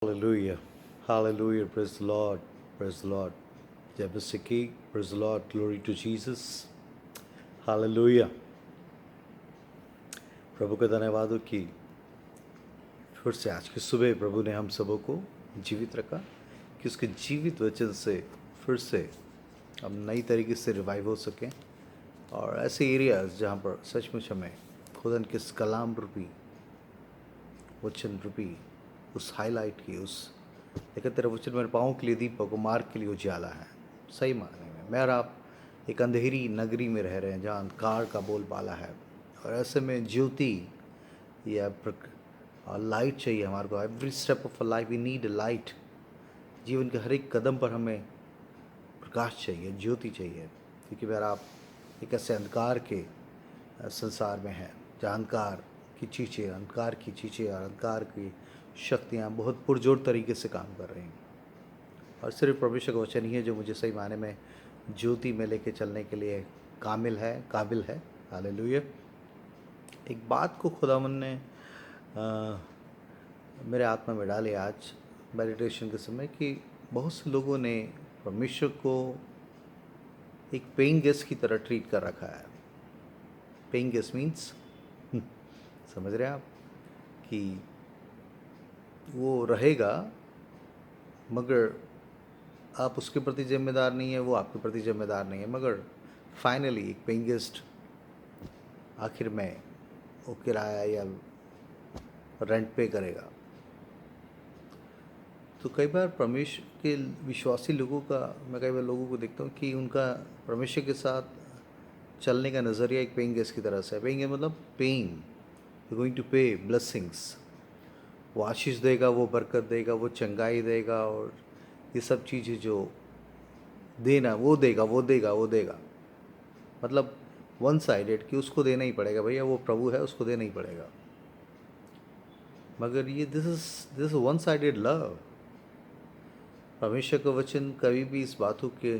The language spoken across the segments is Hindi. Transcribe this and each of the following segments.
Hallelujah. Hallelujah. Praise the Lord. Praise the Lord. जय मसीह की. Praise the Lord. Glory to Jesus. Hallelujah. प्रभु का धन्यवाद हो कि फिर से आज की सुबह प्रभु ने हम सबों को जीवित रखा, कि उसके जीवित वचन से फिर से हम नई तरीके से रिवाइव हो सकें और ऐसे एरियाज जहाँ पर सचमुच हमें खुदन के कलाम रूपी वचन रूपी उस हाईलाइट की उस लेकिन तेरा वचन मेरे पाँव के लिए दीपक और मार्ग के लिए उजाला है. सही मायने में मैं और आप एक अंधेरी नगरी में रह रहे हैं जहाँ अंधकार का बोलबाला है, और ऐसे में ज्योति या लाइट चाहिए हमारे को. Every step of a life we need a light. जीवन के हर एक कदम पर हमें प्रकाश चाहिए, ज्योति चाहिए, क्योंकि मेरा आप एक ऐसे अंधकार के संसार में हैं जहाँ अंधकार की चीज़ें और अंधकार की शक्तियाँ बहुत पुरजोर तरीके से काम कर रही हैं, और सिर्फ परमेश्वर का वचन ही है जो मुझे सही मायने में ज्योति में लेके चलने के लिए काबिल है. हालेलुया. एक बात को खुदावन ने मेरे आत्मा में डाले आज मेडिटेशन के समय, कि बहुत से लोगों ने परमेश्वर को एक पेइंग गेस्ट की तरह ट्रीट कर रखा है. पेइंग गेस्ट मीन्स समझ रहे हैं आप, कि वो रहेगा मगर आप उसके प्रति जिम्मेदार नहीं है, वो आपके प्रति जिम्मेदार नहीं है, मगर फाइनली एक पेइंग गेस्ट आखिर में वो किराया या रेंट पे करेगा. तो कई बार परमेश्वर के विश्वासी लोगों का, मैं कई बार लोगों को देखता हूँ कि उनका परमेश्वर के साथ चलने का नज़रिया एक पेइंग गेस्ट की तरह से है. पेइंग मतलब पेइंग, यू गोइंग टू पे ब्लेसिंग्स. वो आशीष देगा, वो बरकत देगा, वो चंगाई देगा, और ये सब चीज़ें जो देना वो देगा. मतलब वन साइडेड, कि उसको देना ही पड़ेगा भैया, वो प्रभु है, उसको देना ही पड़ेगा. मगर ये this is one sided love. परमेश्वर का वचन कभी भी इस बातों के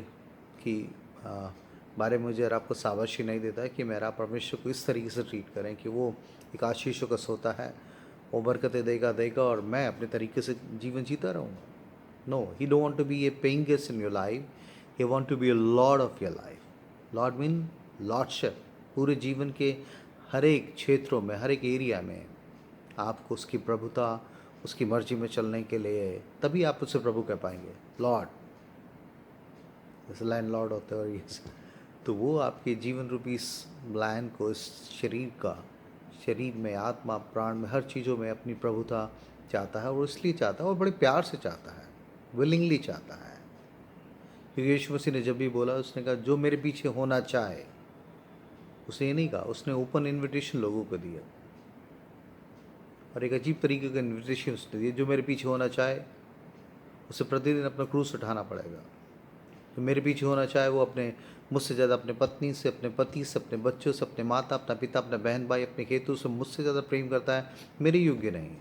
बारे में मुझे और आपको शाबाशी नहीं देता है कि मेरा परमेश्वर को इस तरीके से ट्रीट करें कि वो एक आशीषों का सोता है, वो बरकतें देगा और मैं अपने तरीके से जीवन जीता रहूँगा. No, he don't want to be a paying guest in your life, he want to be a lord of your life. Lord mean lordship. पूरे जीवन के हर एक क्षेत्रों में, हर एक एरिया में आपको उसकी प्रभुता, उसकी मर्जी में चलने के लिए, तभी आप उससे प्रभु कह पाएंगे. लॉर्ड जैसे लैंड लॉर्ड होते हैं, और ये तो वो आपके जीवन रूपी इस लैंड को, इस शरीर में, आत्मा प्राण में, हर चीज़ों में अपनी प्रभुता चाहता है. और इसलिए चाहता है, और बड़े प्यार से चाहता है, विलिंगली चाहता है. क्योंकि यीशु मसीह ने जब भी बोला, उसने कहा जो मेरे पीछे होना चाहे. उसने ये नहीं कहा, उसने ओपन इन्विटेशन लोगों को दिया, और एक अजीब तरीके का इन्विटेशन उसने दिया. जो मेरे पीछे होना चाहे उसे प्रतिदिन अपना क्रूस उठाना पड़ेगा. जो मेरे पीछे होना चाहे वो मुझसे ज़्यादा अपने पत्नी से, अपने पति से, अपने बच्चों से, अपने माता, अपना पिता, अपने बहन भाई, अपने खेतों से मुझसे ज़्यादा प्रेम करता है, मेरे योग्य नहीं.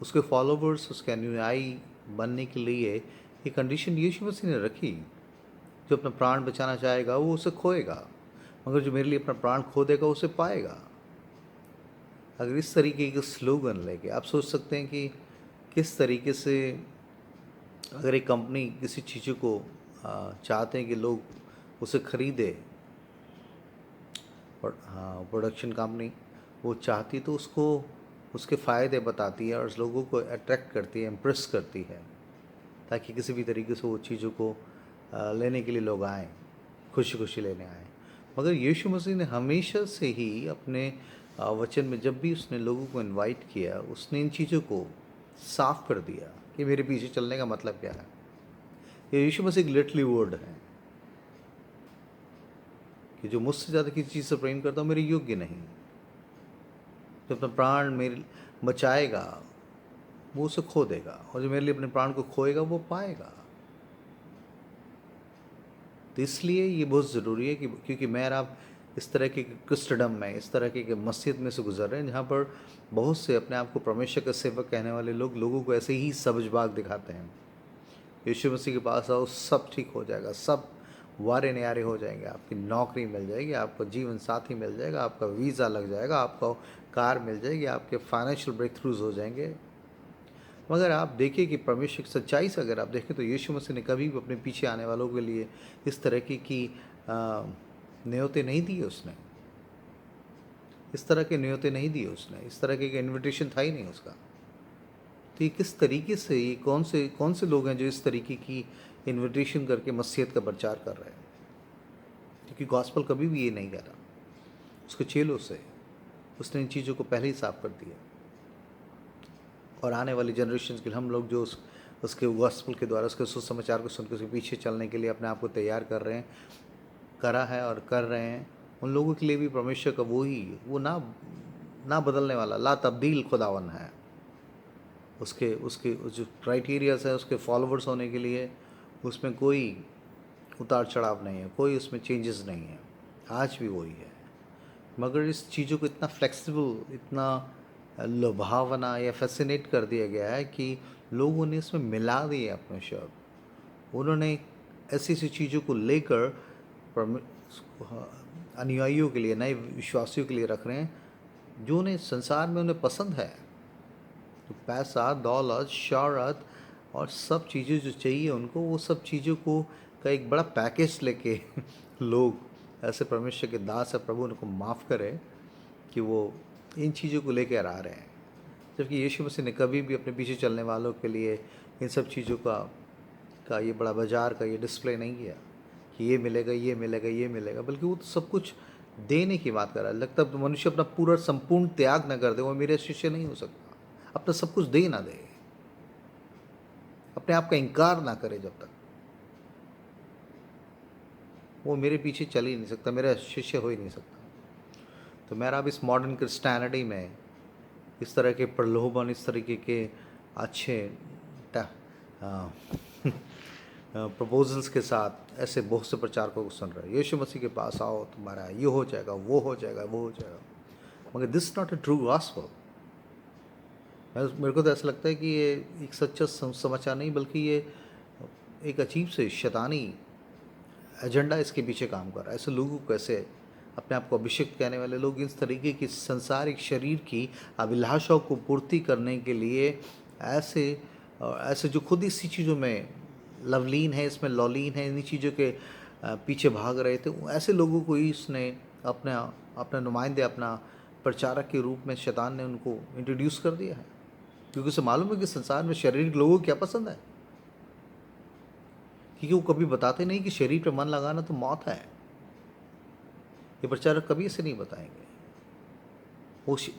उसके फॉलोवर्स, उसके अनुयायी बनने के लिए ये कंडीशन यीशु मसीह ने रखी. जो अपना प्राण बचाना चाहेगा वो उसे खोएगा, मगर जो मेरे लिए अपना प्राण खो देगा उसे पाएगा. अगर इस तरीके के स्लोगन लेके आप सोच सकते हैं कि किस तरीके से, अगर एक कंपनी किसी चीज़ों को चाहते हैं कि लोग उसे खरीदे, प्रोडक्शन कंपनी वो चाहती तो उसको उसके फ़ायदे बताती है और लोगों को अट्रैक्ट करती है, इम्प्रेस करती है, ताकि किसी भी तरीके से वो चीज़ों को लेने के लिए लोग आएँ, खुशी खुशी लेने आएँ. मगर यीशु मसीह ने हमेशा से ही अपने वचन में जब भी उसने लोगों को इनवाइट किया, उसने इन चीज़ों को साफ कर दिया कि मेरे पीछे चलने का मतलब क्या है. ये यीशु मसीह एक लिटरली वर्ड है कि जो मुझसे ज़्यादा किसी चीज़ से प्रेम करता हूँ मेरे योग्य नहीं. जो अपना प्राण मेरे बचाएगा वो उसे खो देगा, और जो मेरे लिए अपने प्राण को खोएगा वो पाएगा. तो इसलिए ये बहुत ज़रूरी है कि क्योंकि मैं और आप इस तरह के क्रिस्टडम में, इस तरह के मस्जिद में से गुजर रहे हैं जहाँ पर बहुत से अपने आप को परमेश्वर का सेवक कहने वाले लोग लोगों को ऐसे ही सबजबाग दिखाते हैं. यीशु मसीह के पास आओ, सब ठीक हो जाएगा, सब वारे न्यारे हो जाएंगे, आपकी नौकरी मिल जाएगी, आपका जीवन साथी मिल जाएगा, आपका वीज़ा लग जाएगा, आपको कार मिल जाएगी, आपके फाइनेंशियल ब्रेक थ्रूज हो जाएंगे. मगर आप देखिए कि परमेश्वर की सच्चाई से अगर आप देखें तो यीशु मसीह ने कभी भी अपने पीछे आने वालों के लिए इस तरह की न्योते नहीं दिए उसने, इस तरह के न्योते नहीं दिए उसने, इस तरह के इनविटेशन था ही नहीं उसका। तो ये किस तरीके से, ये कौन से लोग हैं जो इस तरीके की इनविटेशन करके मसीहत का प्रचार कर रहे हैं? क्योंकि गॉस्पल कभी भी ये नहीं कह रहा, उसके चेलों से उसने इन चीज़ों को पहले ही साफ कर दिया। और आने वाली जनरेशन के लिए हम लोग जो उसके गॉस्पल के द्वारा, उसके सुसमाचार को सुनकर उसके पीछे चलने के लिए अपने आप को तैयार कर रहे हैं, करा है और कर रहे हैं, उन लोगों के लिए भी परमेश्वर का वो ना बदलने वाला ला तब्दील खुदावन है। उसके उसके जो क्राइटेरियाज है उसके फॉलोवर्स होने के लिए, उसमें कोई उतार चढ़ाव नहीं है, कोई उसमें चेंजेस नहीं है, आज भी वही है। मगर इस चीज़ों को इतना फ्लेक्सिबल, इतना लुभावना या फैसिनेट कर दिया गया है कि लोगों ने इसमें मिला दिए अपने शब्द। उन्होंने ऐसी ऐसी चीज़ों को लेकर अनुयायियों के लिए, नए विश्वासियों के लिए रख रहे हैं जो उन्हें संसार में उन्हें पसंद है। तो पैसा, दौलत, शौहरत और सब चीज़ें जो चाहिए उनको, वो सब चीज़ों को का एक बड़ा पैकेज लेके लोग ऐसे परमेश्वर के दास है, प्रभु उनको माफ़ करे कि वो इन चीज़ों को लेकर आ रहे हैं। जबकि यीशु मसीह ने कभी भी अपने पीछे चलने वालों के लिए इन सब चीज़ों का ये बड़ा बाजार का ये डिस्प्ले नहीं किया कि ये मिलेगा, ये मिलेगा, ये मिलेगा, बल्कि वो तो सब कुछ देने की बात कर रहा है। लगता है तो मनुष्य अपना पूरा संपूर्ण त्याग न कर दे, वो मेरे शिष्य नहीं हो सकता। अपना सब कुछ दे ना दे, अपने आप का इनकार ना करे, जब तक वो मेरे पीछे चल ही नहीं सकता, मेरा शिष्य हो ही नहीं सकता। तो मेरा अब इस मॉडर्न क्रिस्टियनिटी में इस तरह के प्रलोभन, इस तरीके के अच्छे प्रपोजल्स के साथ ऐसे बहुत से प्रचारकों को सुन रहे हैं, यीशु मसीह के पास आओ, तुम्हारा ये हो जाएगा, वो हो जाएगा, वो हो जाएगा। मगर this not a true gospel. मेरे को तो ऐसा लगता है कि ये एक सच्चा समाचार नहीं, बल्कि ये एक अजीब से शैतानी एजेंडा इसके पीछे काम कर रहा है। ऐसे लोगों को, ऐसे अपने आप को अभिषेक कहने वाले लोग इस तरीके की संसारिक शरीर की अभिलाषाओं को पूर्ति करने के लिए ऐसे जो खुद इसी चीज़ों में लवलीन है, इसमें लौलीन है, इन्हीं चीज़ों के पीछे भाग रहे थे, ऐसे लोगों को ही इसने अपना नुमाइंदे, अपना प्रचारक के रूप में शैतान ने उनको इंट्रोड्यूस कर दिया है। क्योंकि उसे मालूम है कि संसार में शारीरिक लोगों को क्या पसंद है, क्योंकि वो कभी बताते नहीं कि शरीर पर मन लगाना तो मौत है। ये प्रचारक कभी इसे नहीं बताएंगे।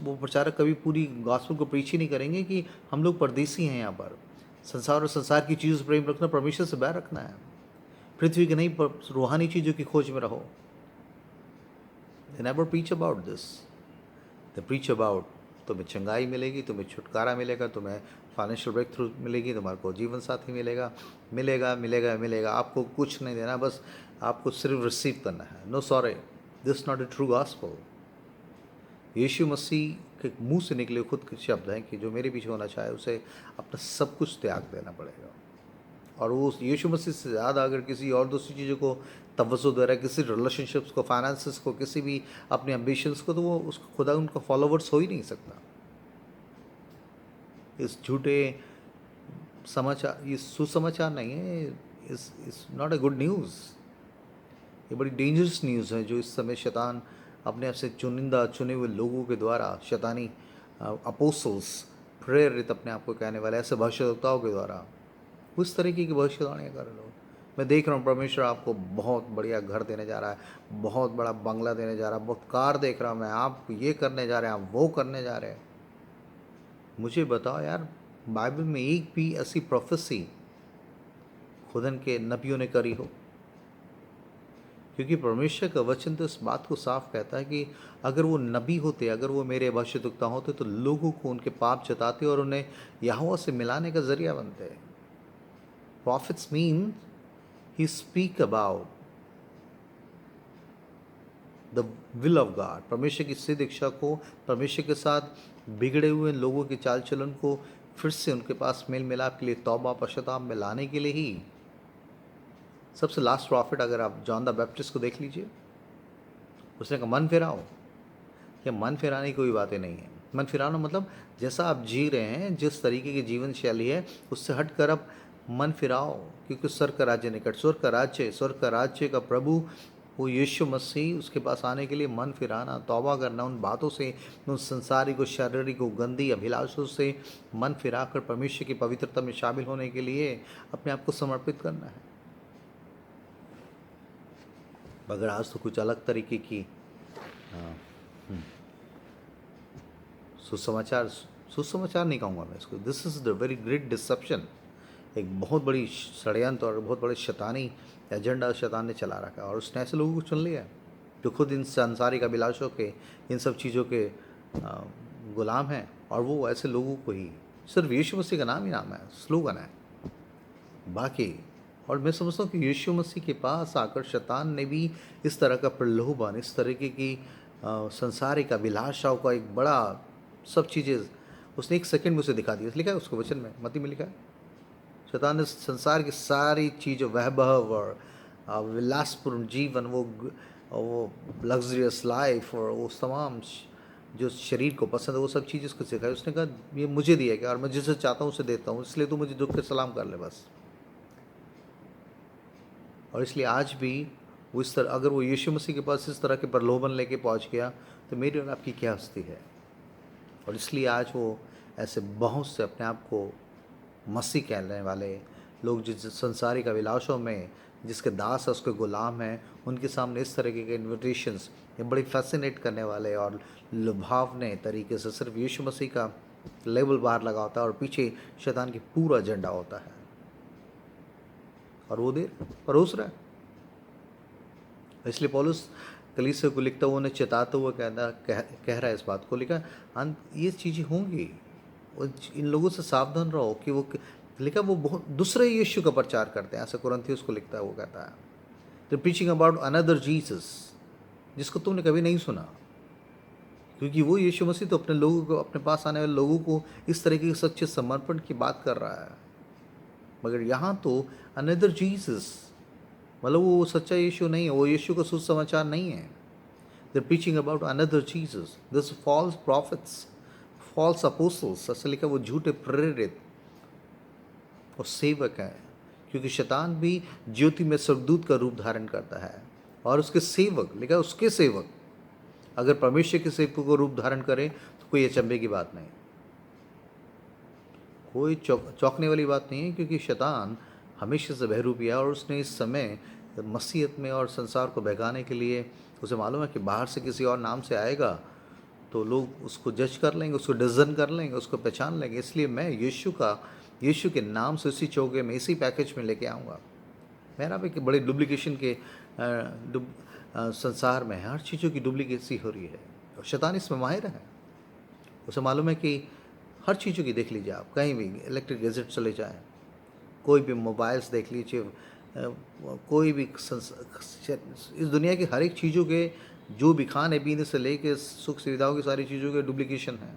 वो प्रचारक कभी पूरी गॉस्पेल को प्रीच ही नहीं करेंगे कि हम लोग परदेसी हैं यहाँ पर, संसार और संसार की चीज़ों से प्रेम रखना, परमेश्वर से बैर रखना है, पृथ्वी की नहीं पर रूहानी चीज़ों की खोज में रहो। They never preach about this. They preach about तुम्हें चंगाई मिलेगी, तुम्हें छुटकारा मिलेगा, तुम्हें फाइनेंशियल ब्रेक थ्रू मिलेगी, तुम्हारे को जीवन साथी मिलेगा, मिलेगा मिलेगा मिलेगा। आपको कुछ नहीं देना, बस आपको सिर्फ रिसीव करना है। No sorry, this not a true gospel. यीशु मसीह के मुंह से निकले खुद के शब्द हैं कि जो मेरे पीछे होना चाहे उसे अपना सब कुछ त्याग देना पड़ेगा। और वो यीशु मसीह से ज़्यादा अगर किसी और दूसरी चीज़ों को तवज्जो दे रहा है, किसी रिलेशनशिप्स को, फाइनेंसेस को, किसी भी अपने एम्बिशंस को, तो वो उसको खुदा उनका फॉलोवर्स हो ही नहीं सकता। इस झूठे समाचार, ये सुसमाचार नहीं है, इस नॉट ए गुड न्यूज़। ये बड़ी डेंजरस न्यूज़ है जो इस समय शैतान अपने आप से चुनिंदा चुने हुए लोगों के द्वारा, शैतानी अपोस्टल्स, प्रेरित अपने आप को कहने वाले ऐसे भविष्यवक्ताओं के द्वारा उस तरीके की भविष्यवाणियाँ कर रहे लोग। मैं देख रहा हूँ परमेश्वर आपको बहुत बढ़िया घर देने जा रहा है, बहुत बड़ा बंगला देने जा रहा है, बहुत कार देख रहा हूँ मैं, आप ये करने जा रहे हैं, आप वो करने जा रहे हैं। मुझे बताओ यार, बाइबल में एक भी ऐसी प्रोफेसी खुदन के नबियों ने करी हो? क्योंकि परमेश्वर का वचन तो इस बात को साफ कहता है कि अगर वो नबी होते, अगर वो मेरे भविष्यद्वक्ता होते, तो लोगों को उनके पाप जताते और उन्हें यहोवा से मिलाने का जरिया बनते। Prophets mean he speak about the will of God, परमेश्वर की सिद्ध इच्छा को, परमेश्वर के साथ बिगड़े हुए लोगों के चाल चलन को फिर से उनके पास मेल मिलाप के लिए, तौबा पश्चाताप में लाने के लिए ही। सबसे लास्ट प्रॉफिट अगर आप जॉन द बैप्टिस्ट को देख लीजिए, उसने कहा मन फिराओ। या मन फिराने की कोई बातें नहीं है, मन फिराना मतलब जैसा आप जी रहे हैं, जिस तरीके की जीवन शैली है, उससे हट कर आप मन फिराओ, क्योंकि स्वर्ग का राज्य निकट। स्वर्ग का राज्य का प्रभु वो यीशु मसीह, उसके पास आने के लिए मन फिराना, तौबा करना, उन बातों से, उन संसारिक और शारीरिक और गंदी अभिलाषों से मन फिराकर परमेश्वर की पवित्रता में शामिल होने के लिए अपने आप को समर्पित करना है। मगर आज तो कुछ अलग तरीके की सुसमाचार, सुसमाचार नहीं कहूँगा मैं इसको, this is the very great deception. एक बहुत बड़ी षड्यंत्र और बहुत बड़े शैतानी एजेंडा शैतान ने चला रखा है, और उसने ऐसे लोगों को चुन लिया जो खुद इन सांसारिक अभिलाषों के, इन सब चीज़ों के गुलाम हैं। और वो ऐसे लोगों को ही, सिर्फ यीशु मसीह का नाम ही नाम है, स्लोगन है बाकी। और मैं समझता हूँ कि यीशु मसीह के पास आकर शैतान ने भी इस तरह का प्रलोभन, इस तरीके की संसारिक अभिलाषाओं का एक बड़ा सब चीज़ें उसने एक सेकंड में उसे दिखा दी। लिखा है उसको वचन में, मत्ती में लिखा है, शैतान ने संसार की सारी चीज़ों, वैभव और विलासपूर्ण जीवन, वो लग्जरियस लाइफ और वो तमाम जो शरीर को पसंद है, वो सब चीज़ उसको सिखाई। उसने कहा ये मुझे दिया गया और मैं जिसे चाहता हूँ उसे देता हूँ, इसलिए तू मुझे दुख के सलाम कर ले बस। और इसलिए आज भी वो इस तरह, अगर वो यीशु मसीह के पास इस तरह के प्रलोभन लेके पहुँच गया, तो मेरी और आपकी क्या हस्ती है। और इसलिए आज वो ऐसे बहुत से अपने आप को मसीह कहने वाले लोग, जिस संसारिक अभिलाषों में जिसके दास है, उसके गुलाम हैं, उनके सामने इस तरीके के इन्विटेशंस, ये बड़ी फैसिनेट करने वाले और लुभावने तरीके से सिर्फ यीशु मसीह का लेबल बाहर लगा होता है और पीछे शैतान की पूरा एजेंडा होता है, और वो देर परोस रहा है। इसलिए पौलुस कलीसिया को लिखता हुआ, उन्हें चेताते हुए कह रहा है इस बात को, लिखा ये चीज़ें होंगी, इन लोगों से सावधान रहो कि वो, लिखा वो बहुत दूसरे यीशु का प्रचार करते हैं, ऐसे कुरिन्थियों को लिखता है, वो कहता है the preaching about another Jesus, जिसको तुमने कभी नहीं सुना, क्योंकि वो यीशु मसीह तो अपने लोगों को, अपने पास आने वाले लोगों को इस तरीके के सच्चे समर्पण की बात कर रहा है। मगर यहाँ तो अनदर जीसस, मतलब वो सच्चा यीशु नहीं है, वो यीशु का सुसमाचार नहीं है। They're preaching about another Jesus. This false prophets, false apostles, ऐसा लिखा, वो झूठे प्रेरित और सेवक हैं, क्योंकि शैतान भी ज्योति में स्वर्गदूत का रूप धारण करता है, और उसके सेवक, लिखा उसके सेवक अगर परमेश्वर के सेवकों को रूप धारण करें तो कोई अचंभे की बात नहीं, कोई चौंकने वाली बात नहीं है, क्योंकि शैतान हमेशा से बहरूपी है, और उसने इस समय मसीहत में और संसार को बहकाने के लिए, उसे मालूम है कि बाहर से किसी और नाम से आएगा तो लोग उसको जज कर लेंगे, उसको डिज़न कर लेंगे, उसको पहचान लेंगे। इसलिए मैं यीशु के नाम से इसी चौके में, इसी पैकेज में लेके आऊँगा। मेरा भी बड़े डुप्लीकेशन के संसार में हर चीज़ों की डुप्लीकेसी हो रही है, और शैतान इसमें माहिर है। उसे मालूम है कि हर चीज़ों की देख लीजिए, आप कहीं भी इलेक्ट्रिक गैजेट चले जाएँ, कोई भी मोबाइल्स देख लीजिए, कोई भी इस दुनिया की हर एक चीज़ों के, जो भी खाने पीने से लेके सुख सुविधाओं की सारी चीज़ों के डुप्लीकेशन है,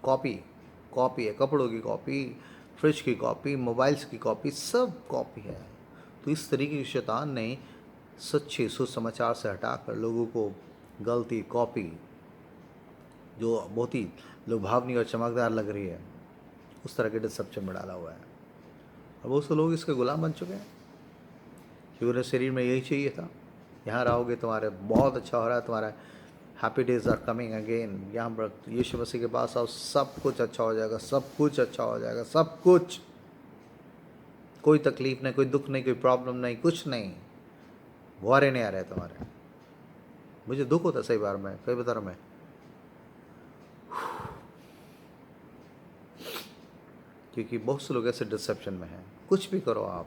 कॉपी है, कपड़ों की कॉपी, फ्रिज की कॉपी, मोबाइल्स की कॉपी, सब कॉपी है। तो इस तरीके के शैतान ने सच्चे सुसमाचार से हटाकर लोगों को गलती कॉपी, जो बहुत ही लुभावनी और चमकदार लग रही है, उस तरह के डिसेप्शन में डाला हुआ है। और बहुत से लोग इसके गुलाम बन चुके हैं, कि उन्हें शरीर में यही चाहिए था, यहाँ रहोगे तुम्हारे बहुत अच्छा हो रहा है, तुम्हारा happy days are coming again, यहाँ पर यीशु मसीह के पास आओ, सब कुछ अच्छा हो जाएगा, सब कुछ अच्छा हो जाएगा, सब कुछ, कोई तकलीफ नहीं, कोई दुख नहीं, कोई प्रॉब्लम नहीं, कुछ नहीं, बुआरे नहीं आ रहे तुम्हारे। मुझे दुख होता है सही बार में, कई बता रहा मैं, क्योंकि बहुत से लोग ऐसे डिसेप्शन में हैं। कुछ भी करो आप,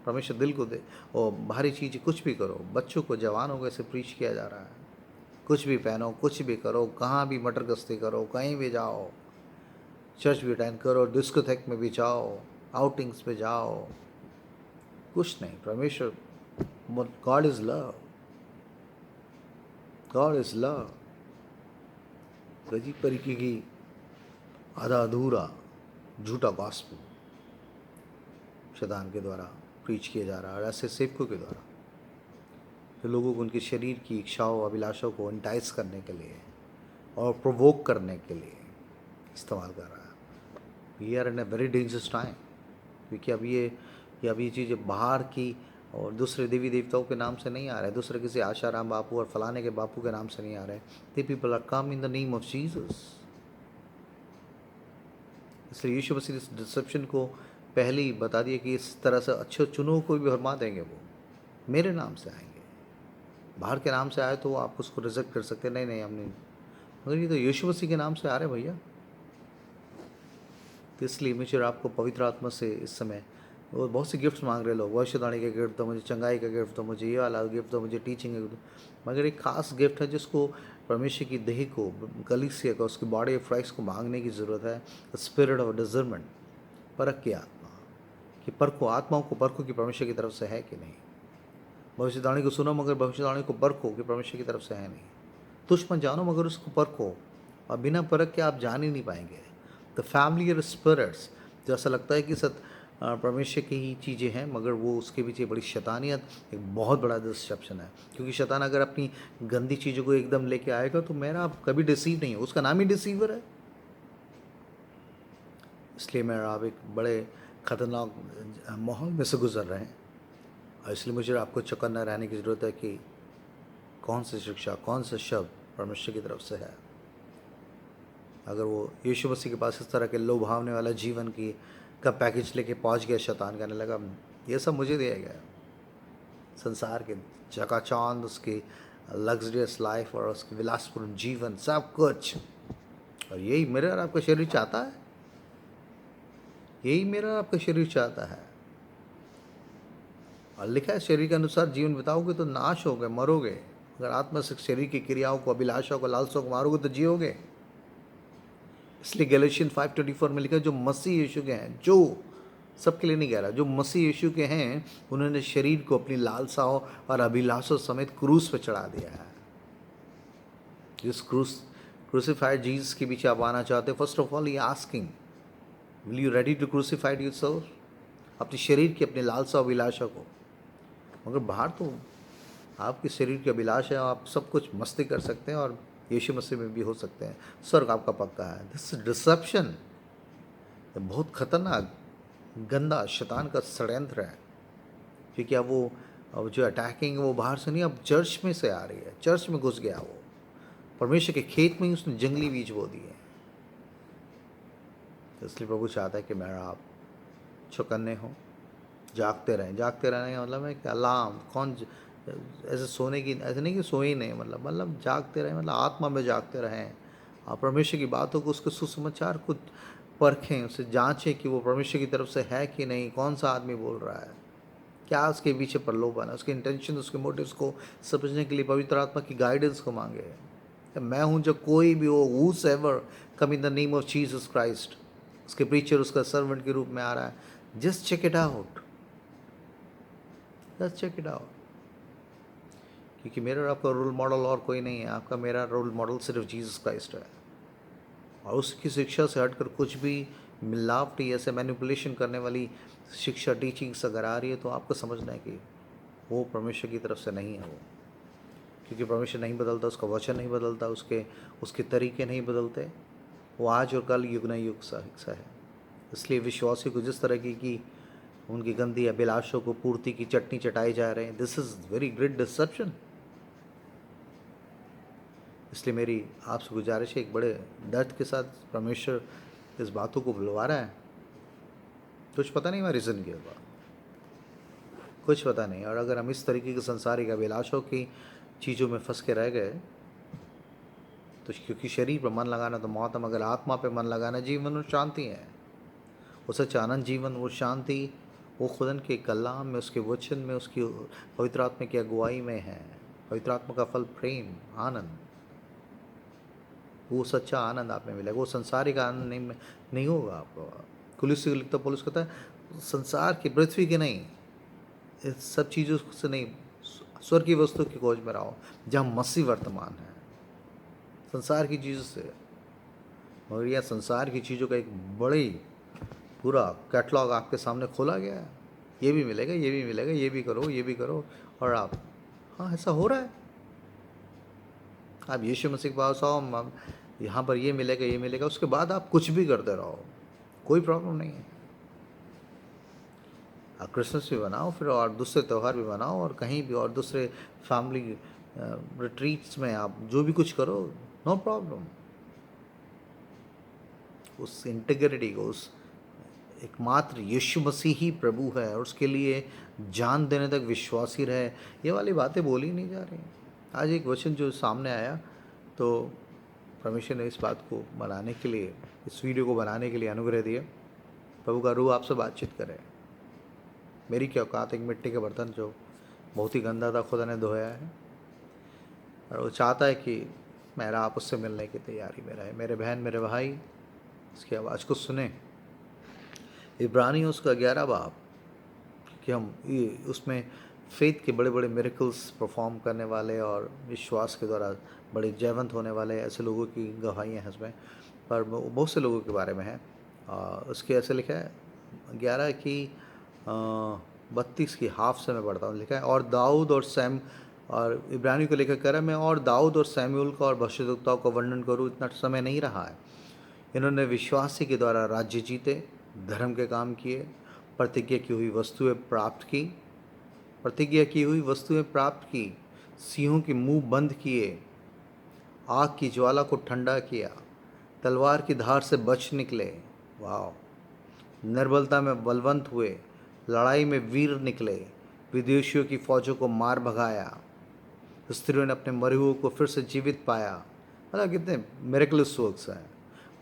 परमेश्वर दिल को दे, और बाहरी चीज़ कुछ भी करो, बच्चों को, जवानों को ऐसे प्रीच किया जा रहा है, कुछ भी पहनो, कुछ भी करो, कहाँ भी मटर गश्ती करो, कहीं भी जाओ, चर्च भी अटेंड करो, डिस्कोथेक में भी जाओ, आउटिंग्स पे जाओ, कुछ नहीं। परमेश्वर, God is love, God is love. अजीब तरीके की आधा अधूरा झूठा गॉस्पेल शैतान के द्वारा प्रीच किया जा रहा है, और ऐसे सेवकों के द्वारा, जो लोगों को उनके शरीर की इच्छाओं, अभिलाषाओं को इंटाइस करने के लिए और प्रोवोक करने के लिए इस्तेमाल कर रहा है। We are in a very dangerous time, क्योंकि अब ये चीज़ें बाहर की और दूसरे देवी देवताओं के नाम से नहीं आ रहे, दूसरे किसी आशाराम बापू और फलाने के बापू के नाम से नहीं आ रहे। They people are come in the name of Jesus. इसलिए यीशु मसीह ने इस डिसेप्शन को पहले ही बता दिया कि इस तरह से अच्छे चुनो को भी भरमा देंगे, वो मेरे नाम से आएंगे। बाहर के नाम से आए तो आप उसको रिजेक्ट कर सकते हैं, नहीं नहीं हम नहीं, मगर ये तो यीशु मसीह के नाम से आ रहे हैं भैया। तो इसलिए मुझे आपको पवित्र आत्मा से इस समय वो बहुत सी गिफ्ट्स मांग रहे लोग, भविष्यवाणी का गिफ्ट दो मुझे, चंगाई का गिफ्ट दो मुझे, ये वाला गिफ्ट दो मुझे, टीचिंग का गिफ्ट दो। मगर एक खास गिफ्ट है जिसको परमेश्वर की देह को, कलीसिया का, उसकी बॉडी ऑफ क्राइस्ट को मांगने की ज़रूरत है। स्पिरिट ऑफ डिजर्नमेंट, परख की आत्मा, कि परखो, आत्माओं को परखो कि परमेश्वर की तरफ से है कि नहीं। भविष्यवाणी को सुनो मगर भविष्यवाणी को परखो कि परमेश्वर की तरफ से है नहीं। तुच्छ मत जानो मगर उसको परखो, और बिना परख के आप जान ही नहीं पाएंगे। द फैमिलियर स्पिरिट्स, जो ऐसा लगता है कि परमेश्वर की ही चीज़ें हैं, मगर वो उसके पीछे बड़ी शैतानियत, एक बहुत बड़ा डिसेप्शन है। क्योंकि शैतान अगर अपनी गंदी चीज़ों को एकदम लेके आएगा तो मेरा आप कभी डिसीव नहीं हो, उसका नाम ही डिसीवर है। इसलिए मेरा आप एक बड़े ख़तरनाक माहौल में से गुजर रहे हैं, और इसलिए मुझे आपको चौकन्ना रहने की ज़रूरत है कि कौन सी शिक्षा, कौन सा शब्द परमेश्वर की तरफ से है। अगर वो यीशु मसीह के पास इस तरह के लोभावने वाला जीवन की का पैकेज लेके पहुंच गया, शैतान कहने लगा ये सब मुझे दिया गया, संसार के चकाचौंध, उसकी लग्जरियस लाइफ और उसकी विलासपूर्ण जीवन, सब कुछ, और यही मेरा और आपका शरीर चाहता है, यही मेरा और आपका शरीर चाहता है। और लिखा है शरीर के अनुसार जीवन बिताओगे तो नाश होगे, मरोगे। अगर आत्मा से शरीर की क्रियाओं को, अभिलाषाओं को, लालसाओं को मारोगे तो जियोगे। इसलिए गैलेशियन 5:24 में लिखा है जो मसीह यीशु के हैं, जो सबके लिए नहीं कह रहा, जो मसीह यीशु के हैं उन्होंने शरीर को अपनी लालसाओं और अभिलाषों समेत क्रूस पर चढ़ा दिया है। जिस क्रूसिफाइड जीसस के पीछे आप आना चाहते हैं, first of all he asking will you ready to crucified yourself, अपने शरीर की, अपने लालसा अभिलाषा को। मगर बाहर तो आपके शरीर की अभिलाषा है, आप सब कुछ मस्ती कर सकते हैं और यीशु मसीह में भी हो सकते हैं, स्वर्ग आपका पक्का है। दिस डिसेप्शन बहुत खतरनाक, गंदा, शैतान का षड्यंत्र है। क्योंकि अब जो अटैकिंग है वो बाहर से नहीं, अब चर्च में से आ रही है, चर्च में घुस गया वो, परमेश्वर के खेत में ही उसने जंगली बीज बो दिए। तो इसलिए प्रभु चाहता है कि मेरा आप चौकन्ने हो, जागते रहें। जागते रहने का मतलब है कि अलार्म, ऐसे सोने की, ऐसे नहीं कि सोए ही नहीं, मतलब जागते रहें, मतलब आत्मा में जागते रहें। आप परमेश्वर की बातों को, उसके सुसमाचार को परखें, उसे जांचें कि वो परमेश्वर की तरफ से है कि नहीं। कौन सा आदमी बोल रहा है, क्या उसके पीछे प्रलोभन है, उसके इंटेंशन, उसके मोटिव्स को समझने के लिए पवित्र आत्मा की गाइडेंस को मांगे। मैं हूँ जो कोई भी हो, whosoever come in the name of Jesus Christ, उसके प्रीचर, उसका सर्वेंट के रूप में आ रहा है, just check it out, just check it out. क्योंकि मेरा और आपका रोल मॉडल और कोई नहीं है, आपका मेरा रोल मॉडल सिर्फ जीसस क्राइस्ट है। और उसकी शिक्षा से हटकर कुछ भी मिलावटी, ऐसे मैनिपुलेशन करने वाली शिक्षा, टीचिंग्स अगर आ रही है तो आपको समझना है कि वो परमेश्वर की तरफ से नहीं है। वो, क्योंकि परमेश्वर नहीं बदलता, उसका वचन नहीं बदलता, उसके तरीके नहीं बदलते, वो आज और कल युग न युग सा है। इसलिए विश्वासी को जिस तरह की उनकी गंदी अभिलाषों को पूर्ति की चटनी चटाई जा रहे हैं, this is very great deception. इसलिए मेरी आपसे गुजारिश है, एक बड़े दर्द के साथ परमेश्वर इस बातों को बुलवा रहा है। कुछ पता नहीं मैं रीज़न क्या होगा, कुछ पता नहीं। और अगर हम इस तरीके के संसारिक अभिलाषों की चीज़ों में फंस के रह गए तो, क्योंकि शरीर पर मन लगाना तो मौत है, मगर आत्मा पे मन लगाना जीवन और शांति है। वो सच आनंद, जीवन, वो शांति, वो खुदन के कलाम में, उसके वचन में, उसकी पवित्र आत्मा की अगुवाई में है। पवित्र आत्मा का फल प्रेम, आनंद, वो सच्चा आनंद आप में मिलेगा। वो संसारिक आनंद नहीं होगा आपको। कुलिस लिखता पुलिस कहता है संसार की, पृथ्वी की नहीं, इस सब चीज़ों से नहीं, स्वर्ग की वस्तु की खोज में रहो जहाँ मसीह वर्तमान है, संसार की चीज़ों से। मगर यह संसार की चीज़ों का एक बड़ी पूरा कैटलॉग आपके सामने खोला गया है, ये भी मिलेगा, ये भी मिलेगा, ये भी करो, ये भी करो, और आप, हाँ ऐसा हो रहा है। आप यीशु मसीह के पास आओ, यहाँ पर ये मिलेगा, उसके बाद आप कुछ भी करते रहो, कोई प्रॉब्लम नहीं है। आप क्रिसमस भी मनाओ फिर, और दूसरे त्यौहार भी मनाओ, और कहीं भी और दूसरे फैमिली रिट्रीट्स में आप जो भी कुछ करो, नो प्रॉब्लम। उस इंटीग्रिटी को, उस एकमात्र यीशु मसीह ही प्रभु है और उसके लिए जान देने तक विश्वासी रहे, ये वाली बातें बोली नहीं जा रही। आज एक वचन जो सामने आया, तो परमेश्वर ने इस बात को बनाने के लिए, इस वीडियो को बनाने के लिए अनुग्रह दिया। प्रभु का रूह आपसे बातचीत करे। मेरी क्या औकात, एक मिट्टी के बर्तन जो बहुत ही गंदा था, खुदा ने धोया है, और वो चाहता है कि मेरा आप उससे मिलने की तैयारी में रहे। मेरे बहन, मेरे भाई, इसकी आवाज़ को सुने। इब्रानियों उसका 11 बाब, कि हम ये उसमें फेथ के बड़े बड़े मिरेकल्स परफॉर्म करने वाले और विश्वास के द्वारा बड़े जयवंत होने वाले ऐसे लोगों की गवाहियाँ हैं इसमें, पर बहुत से लोगों के बारे में है। उसके ऐसे लिखा है 11 की 32 की हाफ से मैं पढ़ता हूँ। लिखा है, और दाऊद और सैम, और इब्रानी को लेकर कह रहा है, मैं और दाऊद और सैमुअल का और भविष्यद्वक्ताओं का वर्णन करूँ, इतना समय नहीं रहा है। इन्होंने विश्वासी के द्वारा राज्य जीते, धर्म के काम किए, प्रतिज्ञा की हुई वस्तुएं प्राप्त की, प्रतिज्ञा की हुई वस्तुएं प्राप्त की, सिंहों के मुंह बंद किए, आग की ज्वाला को ठंडा किया, तलवार की धार से बच निकले, वाह, निर्बलता में बलवंत हुए, लड़ाई में वीर निकले, विदेशियों की फौजों को मार भगाया, स्त्रियों ने अपने मरे हुए को फिर से जीवित पाया। मतलब कितने मिरेकलस वर्क्स हैं।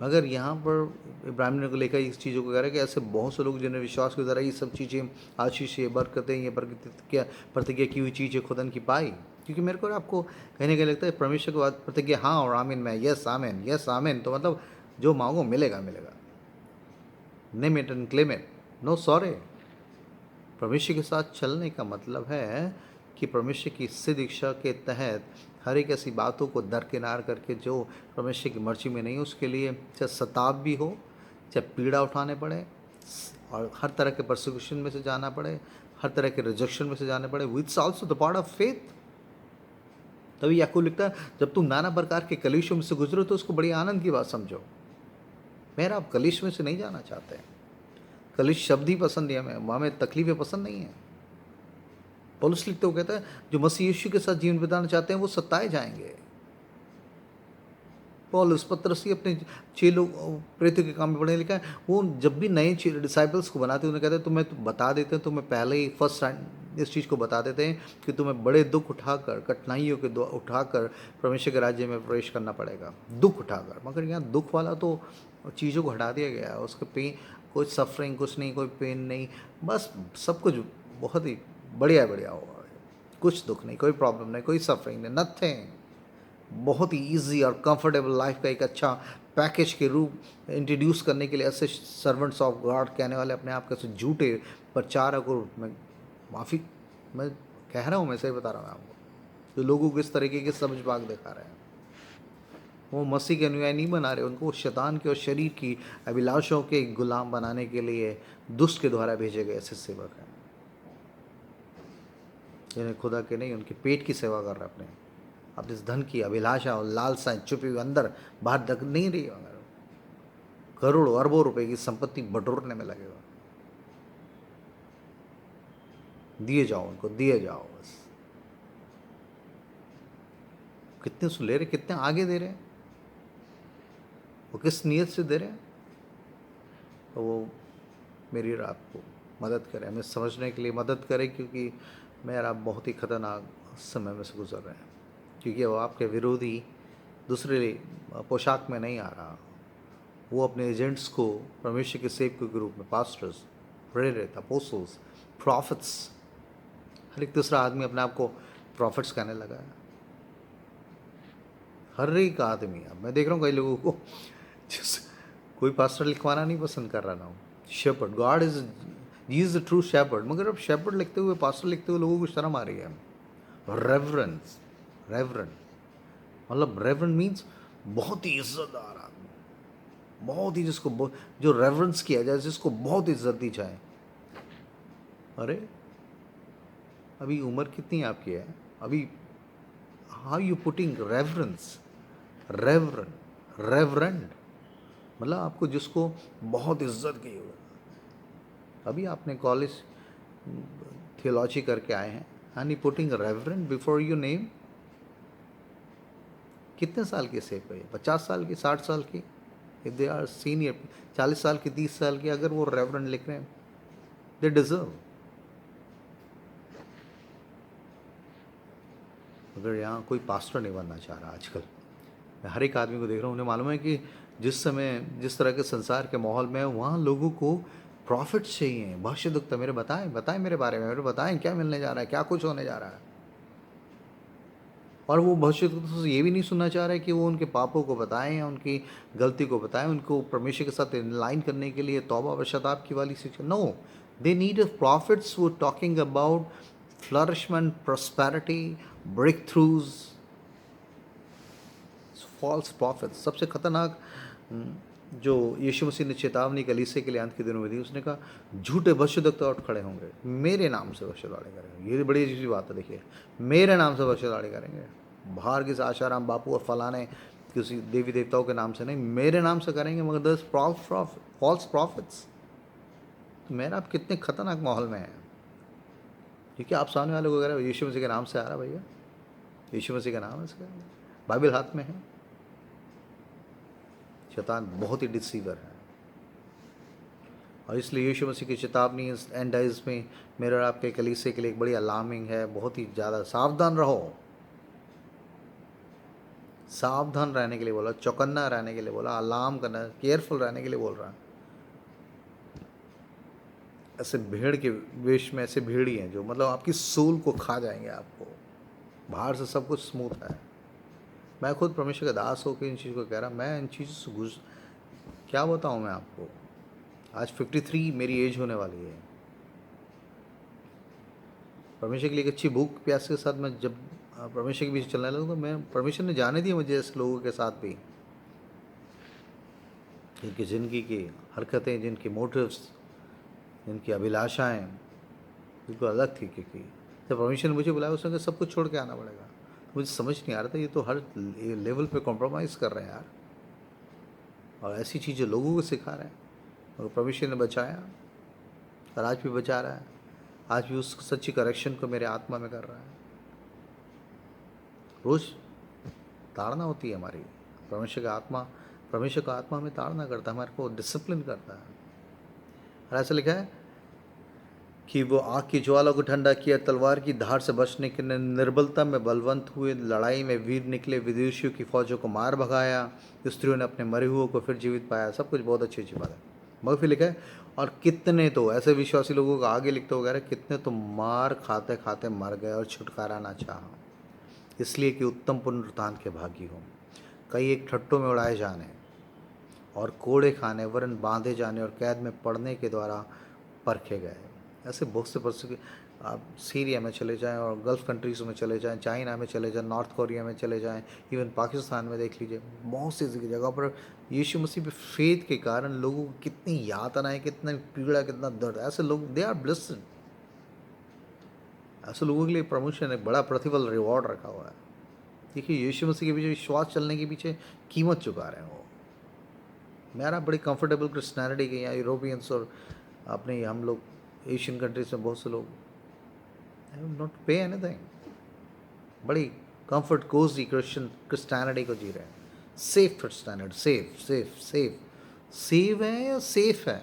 मगर यहाँ पर इब्राहिम को लेकर इस चीज़ों को कह रहा है कि ऐसे बहुत से लोग जिन्हें विश्वास के द्वारा ये सब चीज़ें, आशीष, ये बरकतें, ये बरकत क्या प्रतिज्ञा की हुई चीज़ें खुदन की पाई। क्योंकि मेरे को आपको कहीं ना कहीं लगता है परमेश्वर के बाद प्रतिज्ञा हाँ और आमीन में, यस आमीन, यस आमीन, तो मतलब जो मांगो मिलेगा मिलेगा। Name it and claim it, no sorry. परमेश्वर के साथ चलने का मतलब है कि परमेश्वर की सिद्ध इच्छा के तहत हर एक ऐसी बातों को दरकिनार करके जो परमेश्वर की मर्जी में नहीं, उसके लिए चाहे सताव भी हो, चाहे पीड़ा उठाने पड़े, और हर तरह के परसिक्यूशन में से जाना पड़े, हर तरह के रिजेक्शन में से जाने पड़े, it's also the part of faith. तभी याकूब लिखता है, जब तुम नाना प्रकार के कलीशों में से गुजरो तो उसको बड़ी आनंद की बात समझो। मेरा आप कलीश में से नहीं जाना चाहते। कलिश शब्द ही पसंद है हमें तकलीफें पसंद नहीं है। पौलुस लिखते हुए कहता है, जो मसीह यीशु के साथ जीवन बिताना चाहते हैं वो सताए जाएंगे। पौलुस पत्रसी अपने चेलों, प्रेरितों के काम में पढ़ने लिखा है, वो जब भी नए डिसाइपल्स को बनाते हैं उन्हें कहते हैं, तुम्हें बता देते हैं, तुम्हें पहले ही फर्स्ट इस चीज़ को बता देते हैं कि तुम्हें बड़े दुख उठाकर, कठिनाइयों के उठाकर परमेश्वर के राज्य में प्रवेश करना पड़ेगा, दुख उठाकर। मगर यहाँ दुख वाला तो चीज़ों को हटा दिया गया है, उसके पेन, कोई सफरिंग कुछ नहीं, कोई पेन नहीं, बस सब कुछ बहुत ही बढ़िया बढ़िया होगा। कुछ दुख नहीं, कोई प्रॉब्लम नहीं, कोई सफरिंग नहीं, नथिंग। बहुत ही ईजी और कंफर्टेबल लाइफ का एक अच्छा पैकेज के रूप इंट्रोड्यूस करने के लिए ऐसे सर्वेंट्स ऑफ गॉड कहने वाले अपने आप के झूठे प्रचारक, और मैं माफ़ी मैं कह रहा हूँ, मैं सही बता रहा हूँ आपको, जो लोगों को इस तरीके के समझ भाग दिखा रहे हैं, वो मसीह के अनुयायी नहीं बना रहे, उनको शैतान के और शरीर की अभिलाषों के गुलाम बनाने के लिए दुष्ट के द्वारा भेजे गए ऐसे सेवक हैं, जिन्हें खुदा के नहीं उनके पेट की सेवा कर रहे हैं। अब इस धन की अभिलाषा और लालसाएं छुपी हुई अंदर बाहर तक नहीं रही, करोड़ों अरबों रुपए की संपत्ति बटोरने में लगेगा। दिए जाओ उनको, दिए जाओ बस। कितने सुन ले रहे, कितने आगे दे रहे हैं, वो किस नीयत से दे रहे हैं, तो वो मेरी और आपको मदद करे, हमें समझने के लिए मदद करे, क्योंकि मेरा बहुत ही खतरनाक समय में से गुजर रहे हैं। क्योंकि वो आपके विरोधी दूसरे पोशाक में नहीं आ रहा, वो अपने एजेंट्स को परमेश्वर के सेवकों के रूप में, पास्टर्स, प्रेरित, अपोस्टल्स, प्रॉफिट्स, हर एक दूसरा आदमी अपने आप को प्रॉफिट्स कहने लगा है। हर एक आदमी, अब मैं देख रहा हूँ कई लोगों को कोई पास्टर लिखवाना नहीं पसंद कर रहा ना, shepherd, God is the true shepherd. मगर अब शेपर्ड लिखते हुए, पास्टर लिखते हुए लोगों को शर्म आ रही है। रेवरेंस, रेवरेंट मतलब रेवरेंट मीन्स बहुत ही इज्जतदार आदमी, बहुत ही जिसको जो रेवरेंस किया जाए, जिसको बहुत इज्जत दी जाए। अरे अभी उम्र कितनी आपकी है अभी, how you putting reverence, reverent, reverend मतलब आपको जिसको बहुत इज्जत की हो। अभी आपने कॉलेज थियोलॉजी करके आए हैं and you putting reverend before your name. कितने साल की सेव है? 50 साल की, 60 साल की? इफ दे आर सीनियर, 40 साल की, 30 साल की, अगर वो रेवरेंड लिख रहे हैं, दे डिजर्व। अगर यहाँ कोई पास्टर नहीं बनना चाह रहा आजकल, मैं हर एक आदमी को देख रहा हूँ, उन्हें मालूम है कि जिस समय जिस तरह के संसार के माहौल में है, वहाँ लोगों को प्रॉफिट्स चाहिए, भविष्यद्वक्ता। मेरे बताएं बताएं मेरे बारे में, मेरे बताएं क्या मिलने जा रहा है, क्या कुछ होने जा रहा है। और वो भविष्यद्वक्ता से ये भी नहीं सुनना चाह रहे कि वो उनके पापों को बताएं या उनकी गलती को बताएं, उनको परमेश्वर के साथ इन लाइन करने के लिए तौबा व शताब की वाली शिक्षा। नो, दे नीड प्रॉफिट्स वो talking about flourishment, prosperity, breakthroughs. False prophet सबसे खतरनाक जो यीशु मसीह ने चेतावनी कलीसिया के लिए अंत के दिनों में दी, उसने कहा झूठे भविष्यद्वक्ता उठ खड़े होंगे, मेरे नाम से भविष्यवाणी करेंगे। ये बड़ी अजीब सी बात है। देखिए, मेरे नाम से भविष्यवाणी करेंगे, बाहर किसी आशाराम बापू और फलाने किसी देवी देवताओं के नाम से नहीं, मेरे नाम से करेंगे। मगर दस फॉल्स प्रॉफिट्स। तो मेरा आप कितने खतरनाक माहौल में है, क्योंकि आप सामने वाले को कह रहे हो यीशु मसीह के नाम से आ रहा भैया, यीशु मसीह का नाम है इसका, बाइबल हाथ में है। शैतान बहुत ही डिसीवर है, और इसलिए यीशु मसीह की चेतावनी इस एंड डेज में मेरे और आपके कलीसिया के लिए एक बड़ी अलार्मिंग है। बहुत ही ज़्यादा सावधान रहो, सावधान रहने के लिए बोला, चौकन्ना रहने के लिए बोला, अलार्म करना, केयरफुल रहने के लिए बोल रहा है। ऐसे भेड़ के वेश में ऐसे भेड़ी हैं जो मतलब आपकी सोल को खा जाएंगे आपको। बाहर से सब कुछ स्मूथ है। मैं खुद परमेश्वर का दास होकर इन चीज़ों को कह रहा, मैं इन चीज़ों से क्या बताऊँ मैं आपको। आज 53 मेरी एज होने वाली है। परमेश्वर के लिए एक अच्छी भूख प्यास के साथ मैं जब परमेश्वर के बीच चलने लगा, तो मैं परमेश्वर ने जाने दिया मुझे ऐसे लोगों के साथ भी, जिनकी ज़िंदगी की हरकतें, जिनकी मोटिव्स, जिनकी अभिलाषाएँ बिल्कुल अलग थी। क्योंकि जब परमेश्वर ने मुझे बुलाया, उसने सब कुछ छोड़ के आना पड़ेगा। मुझे समझ नहीं आ रहा था, ये तो हर लेवल पे कॉम्प्रोमाइज़ कर रहे हैं यार, और ऐसी चीज़ें लोगों को सिखा रहे हैं। और परमेश्वर ने बचाया और आज भी बचा रहा है, आज भी उस सच्ची करेक्शन को मेरे आत्मा में कर रहा है। रोज़ ताड़ना होती है हमारी, परमेश्वर का आत्मा हमें ताड़ना करता है, हमारे को डिसिप्लिन करता है। और ऐसा लिखा है कि वो आग की ज्वाला को ठंडा किया, तलवार की धार से बचने के लिए निर्बलता में बलवंत हुए, लड़ाई में वीर निकले, विदेशियों की फौजों को मार भगाया, स्त्रियों ने अपने मरे हुओं को फिर जीवित पाया। सब कुछ बहुत अच्छी अच्छी बात है। मगर फिर लिखा है, और कितने तो ऐसे विश्वासी लोगों का आगे लिखते हो गया, कितने तो मार खाते खाते मर गए और छुटकारा ना चाहा, इसलिए कि उत्तम पुनरुत्थान के भागी हों। कई एक ठट्टों में उड़ाए जाने और कोड़े खाने, वरन बांधे जाने और कैद में पड़ने के द्वारा परखे गए। ऐसे बहुत से परसे आप सीरिया में चले जाएं और गल्फ़ कंट्रीज़ में चले जाएं, चाइना में चले जाएं, नॉर्थ कोरिया में चले जाएं, इवन पाकिस्तान में देख लीजिए, बहुत सी जगह पर यीशु मसीह पे फेथ के कारण लोगों को कितनी यातनाएं, कितना पीड़ा, कितना दर्द। ऐसे लोग दे आर ब्लेस्ड। ऐसे लोगों के लिए परमेश्वर ने बड़ा प्रतिफल, रिवॉर्ड रखा हुआ है। देखिए, यीशु मसीह के पीछे विश्वास चलने के पीछे कीमत चुका रहे हैं वो। मेरा बड़ी कंफर्टेबल क्रिश्चियनिटी के यहाँ यूरोपियंस और अपने हम लोग एशियन कंट्रीज में बहुत से लोग नॉट पे एनीथिंग, बड़ी कंफर्ट कोजी क्रिश्चियनिटी को जी रहे हैं। Safe Christianity, safe safe safe save है या सेफ है?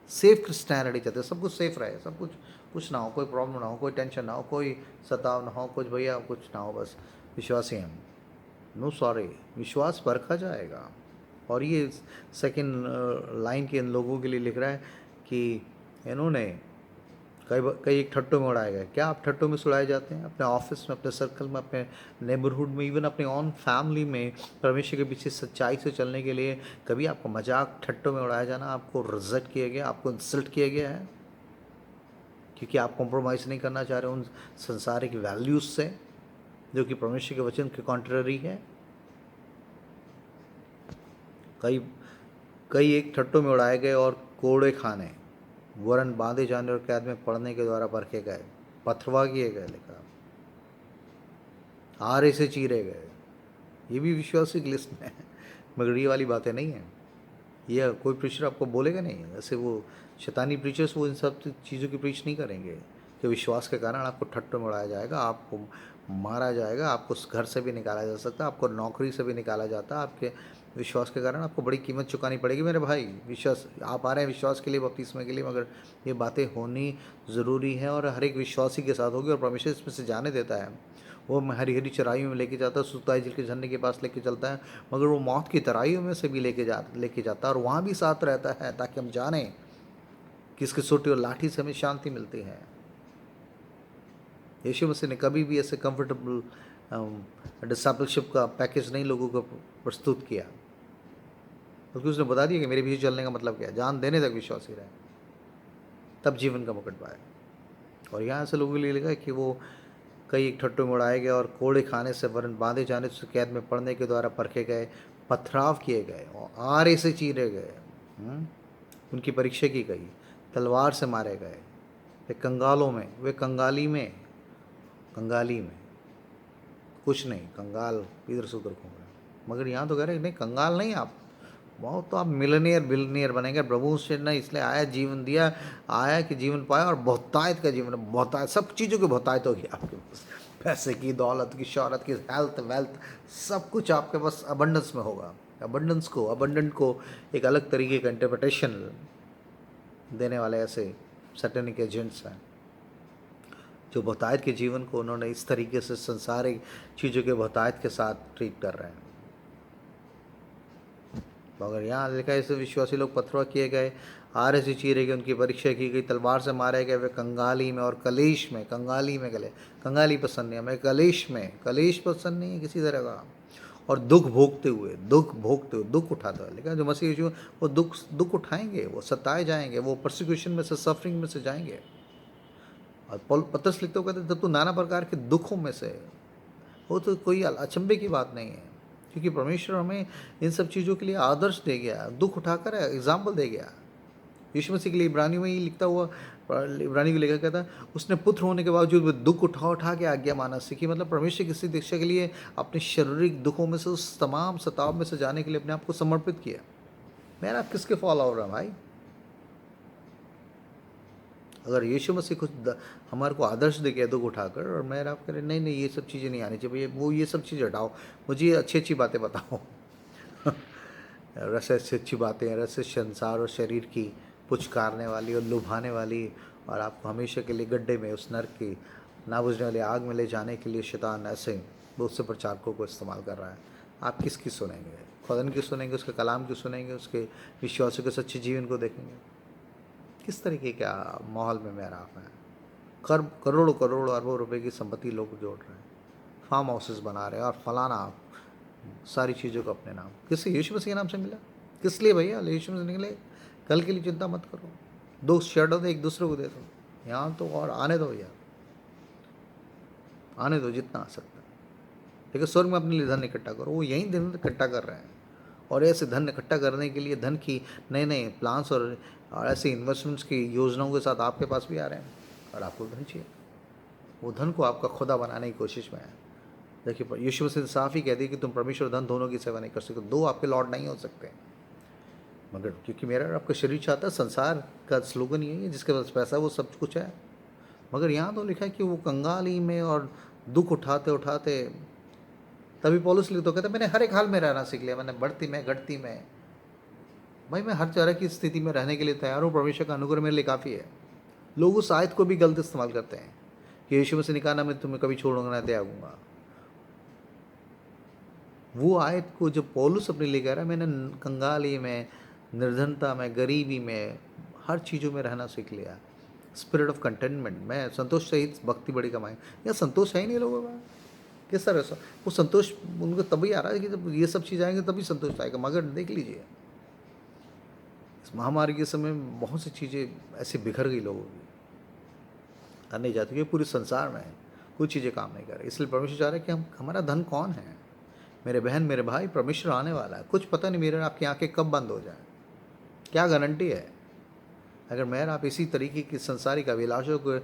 सेफ क्रिश्चियनिटी चाहते हैं, सब कुछ सेफ रहे, सब कुछ ना हो, कोई प्रॉब्लम ना हो, कोई टेंशन ना हो, कोई सताव ना हो, कुछ भैया कुछ ना हो, बस विश्वासी हैं। नो सॉरी, विश्वास परखा जाएगा। और ये सेकंड लाइन के इन लोगों के लिए लिख रहा है कि इन्होंने कई एक ठट्टों में उड़ाए गए। क्या आप ठट्टों में उड़ाए जाते हैं? अपने ऑफिस में, अपने सर्कल में, अपने नेबरहुड में, इवन अपने ऑन फैमिली में परमेश्वर के पीछे सच्चाई से चलने के लिए कभी आपको मजाक ठट्टों में उड़ाया जाना, आपको रिजेक्ट किया गया, आपको इंसल्ट किया गया है, क्योंकि आप कॉम्प्रोमाइज़ नहीं करना चाह रहे उन संसारिक वैल्यूज़ से जो कि परमेश्वर के वचन के कॉन्ट्ररी है। कई एक ठट्टों में उड़ाए गए और कोड़े खाने, वरन बांधे जाने और कैद में पड़ने के द्वारा परखे गए, पथरवा किए गए, लिखा आरे से चीरे गए। ये भी विश्वासी की लिस्ट में है। मगर ये वाली बातें नहीं हैं। ये कोई प्रीचर आपको बोलेगा नहीं। ऐसे वो शैतानी प्रीचर्स वो इन सब चीज़ों की प्रीच नहीं करेंगे कि विश्वास के कारण आपको ठट्ट में उड़ाया जाएगा, आपको मारा जाएगा, आपको घर से भी निकाला जा सकता है, आपको नौकरी से भी निकाला जाता है, आपके विश्वास के कारण आपको बड़ी कीमत चुकानी पड़ेगी मेरे भाई। विश्वास आप आ रहे हैं विश्वास के लिए, बपतिस्मे के लिए, मगर ये बातें होनी ज़रूरी है और हर एक विश्वासी के साथ होगी। और परमेश्वर इसमें से जाने देता है। वो हरी हरी चराइयों में लेके जाता है, सुताई झील के झरने के पास लेके चलता है, मगर वो मौत की तराइयों में से भी लेके जाता है और वहाँ भी साथ रहता है, ताकि हम जानें कि इसकी सोटी और लाठी से हमें शांति मिलती है। यीशु मसीह ने कभी भी ऐसे कंफर्टेबल डिसाइपलशिप का पैकेज नहीं लोगों को प्रस्तुत किया, क्योंकि उसने बता दिया कि मेरे पीछे चलने का मतलब क्या है, जान देने तक विश्वासी रहे, तब जीवन का मुकुट पाए। और यहाँ से लोगों के लिए लिखा कि वो कई ठट्टों में उड़ाए गए और कोड़े खाने से वरन बांधे जाने से कैद में पड़ने के द्वारा परखे गए, पथराव किए गए और आरे से चीरे गए। उनकी परीक्षा की गई, तलवार से मारे गए, वे कंगालों में, वे कंगाली में कुछ नहीं, कंगाल इधर से उधर घूम रहे। मगर यहाँ तो कह रहे नहीं, कंगाल नहीं आप, बहुत तो आप मिलनियर बिलनियर बनेंगे। प्रभु से ने इसलिए आया, जीवन दिया, आया कि जीवन पाया और बहुतायत का जीवन, बहुतायत सब चीज़ों की बहुतायत होगी आपके पास, पैसे की, दौलत की, शौहरत की, हेल्थ वेल्थ, सब कुछ आपके पास अबंडेंस में होगा। अबंडेंट को एक अलग तरीके का इंटरप्रिटेशन देने वाले ऐसे सैटेनिक एजेंट्स हैं जो बहुतायत के जीवन को उन्होंने इस तरीके से संसारिक चीज़ों के बहुतायत के साथ ट्रीट कर रहे हैं। मगर यहाँ लिखा है ऐसे विश्वासी लोग पथरवा किए गए, आरे से चीरे गए, उनकी परीक्षा की गई, तलवार से मारे गए, वे कंगाली में और कलेश में, कंगाली पसंद नहीं हमें, कलेश पसंद नहीं है किसी तरह का, और दुख भोगते हुए, दुख उठाते हुए। लेकिन जो मसीह यीशु वो दुख उठाएंगे, वो सताए जाएंगे, वो परसिक्यूशन में से, सफरिंग में से जाएंगे। और पतरस लिखते हो कहते जब तू नाना प्रकार के दुखों में से, वो तो कोई अचंभे की बात नहीं है, क्योंकि परमेश्वर हमें इन सब चीज़ों के लिए आदर्श दे गया, दुख उठाकर एग्जाम्पल दे गया। यीशु मसीह के लिए इब्रानियों में ही लिखता हुआ, इब्रानियों को लेकर कहता उसने पुत्र होने के बावजूद दुख उठा के आज्ञा माना सीखी। मतलब परमेश्वर किसी दीक्षा के लिए अपने शारीरिक दुखों में से, उस तमाम सताव में से जाने के लिए अपने आप को समर्पित किया। मैं आप किसके फॉलो हो रहा भाई? अगर यीशु मसीह कुछ हमारे को आदर्श दे गया दुख उठाकर, और मैं आप करें नहीं ये सब चीज़ें नहीं आनी चाहिए भैया, वो ये सब चीज़ें हटाओ, मुझे अच्छी अच्छी बातें बताओ रस अच्छी बातें, रस संसार और शरीर की पुचकारने वाली और लुभाने वाली, और आपको हमेशा के लिए गड्ढे में, उस नर्क की ना बुझने वाली आग में ले जाने के लिए शैतान ऐसे बहुत से प्रचारकों को इस्तेमाल कर रहा है। आप किसकी सुनेंगे? खुदा की सुनेंगे, उसके कलाम की सुनेंगे, उसके विश्वासों के सच्चे जीवन को देखेंगे? किस तरीके का माहौल में मेरा आप है? करोड़ों अरबों रुपए की संपत्ति लोग जोड़ रहे हैं, फार्म हाउसेस बना रहे हैं और फलाना सारी चीज़ों को अपने नाम, किससे? यीशु मसीह के नाम से मिला। किस लिए भैया? यीशु मसीह निकले, कल के लिए चिंता मत करो, दो शेडो दो, एक दूसरे को दे दो, यहाँ तो और आने दो भैया, आने दो जितना आ सकता है। लेकिन स्वर्ग में अपने लिए धन इकट्ठा करो। वो यही धन इकट्ठा कर रहे हैं, और ऐसे धन इकट्ठा करने के लिए धन की नए नए प्लान्स और ऐसे इन्वेस्टमेंट्स की योजनाओं के साथ आपके पास भी आ रहे हैं, और आपको धन चाहिए। वो धन को आपका खुदा बनाने की कोशिश में है। देखिए यीशु मसीह साफ ही कह दी कि तुम परमेश्वर धन दोनों की सेवा नहीं कर सकते, दो आपके लॉर्ड नहीं हो सकते। मगर क्योंकि मेरा और आपका शरीर चाहता है, संसार का स्लोगन यही है, जिसके पास पैसा वो सब कुछ है। मगर यहाँ तो लिखा है कि वो कंगाली में और दुख उठाते उठाते, तभी पौलुस लिखता कहता मैंने हर एक हाल में रहना सीख लिया, मैंने बढ़ती में घटती में, भाई मैं हर तरह की स्थिति में रहने के लिए तैयार हूँ। परमेश्वर का अनुग्रह मेरे लिए काफ़ी है। लोग उस आयत को भी गलत इस्तेमाल करते हैं कि यीशु मसीह ने कहा ना मैं तुम्हें कभी छोड़ूंगा ना त्यागूंगा। वो आयत को जो पौलुस अपने लिए कह रहा है, मैंने कंगाली में, निर्धनता में, गरीबी में, हर चीज़ों में रहना सीख लिया, स्पिरिट ऑफ कंटेनमेंट, मैं संतोष सहित भक्ति बड़ी कमाई। या संतोष है ही नहीं लोगों का, किस तरह से वो संतोष उनको तभी आ रहा है कि जब ये सब चीज़ आएंगे तभी संतोष आएगा। मगर देख लीजिए इस महामारी के समय में बहुत सी चीज़ें ऐसी बिखर गई लोगों की, करने जाती है पूरे संसार में कुछ चीज़ें काम नहीं कर रही। इसलिए परमेश्वर चाह रहे हैं कि हमारा धन कौन है? मेरे बहन मेरे भाई, परमेश्वर आने वाला है, कुछ पता नहीं मेरे आपकी आंखें कब बंद हो जाए, क्या गारंटी है? अगर मैं आप इसी तरीके की संसारिक अभिलाषों को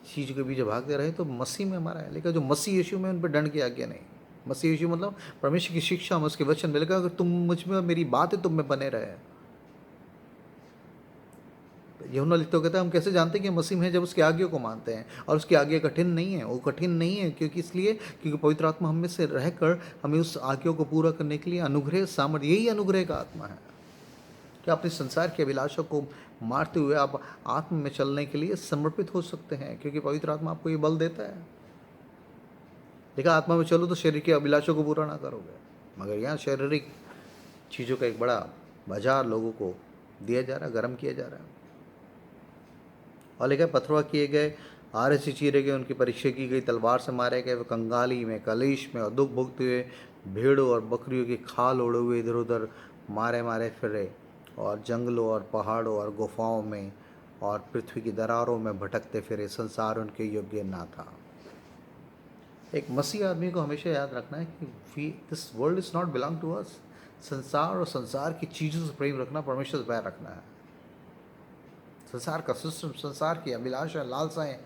चीज़ के पीछे भागते रहे तो मसीह में हमारा है, लेकिन जो मसीह यीशु में उन पर दंड की आज्ञा नहीं। मसीह यीशु मतलब परमेश्वर की शिक्षा में उसके वचन में लिखा, अगर तुम मुझ में और मेरी बातें तुम में बने रहे। यूहन्ना लिखते हुए कहता है हम कैसे जानते हैं कि मसीह में है, जब उसकी आज्ञा को मानते हैं। और उसकी आज्ञा कठिन नहीं है, वो कठिन नहीं है क्योंकि इसलिए क्योंकि पवित्र आत्मा हम में से रहकर हमें उस आज्ञा को पूरा करने के लिए अनुग्रह सामर्थ्य, यही अनुग्रह का आत्मा है कि अपने संसार की अभिलाषा को मारते हुए आप आत्मा में चलने के लिए समर्पित हो सकते हैं, क्योंकि पवित्र आत्मा आपको ये बल देता है। देखा, आत्मा में चलो तो शरीर की अभिलाषा को पूरा ना करोगे, मगर यहाँ शारीरिक चीज़ों का एक बड़ा बाजार लोगों को दिया जा रहा है, गर्म किया जा रहा है। और लिखा, पथरवा किए गए, आरे से चीरे गए, उनकी परीक्षा की गई, तलवार से मारे गए, वे कंगाली में, कलेश में और दुख भोगते हुए भेड़ों और बकरियों की खाल ओढ़े हुए इधर उधर मारे मारे फिरे, और जंगलों और पहाड़ों और गुफाओं में और पृथ्वी की दरारों में भटकते फिरे। संसार उनके योग्य ना था। एक मसीह आदमी को हमेशा याद रखना है कि this world is not belong to us. संसार और संसार की चीज़ों से प्रेम रखना, परमेश्वर से प्यार रखना है। संसार का सिस्टम, संसार की अभिलाषा, लालसाएं,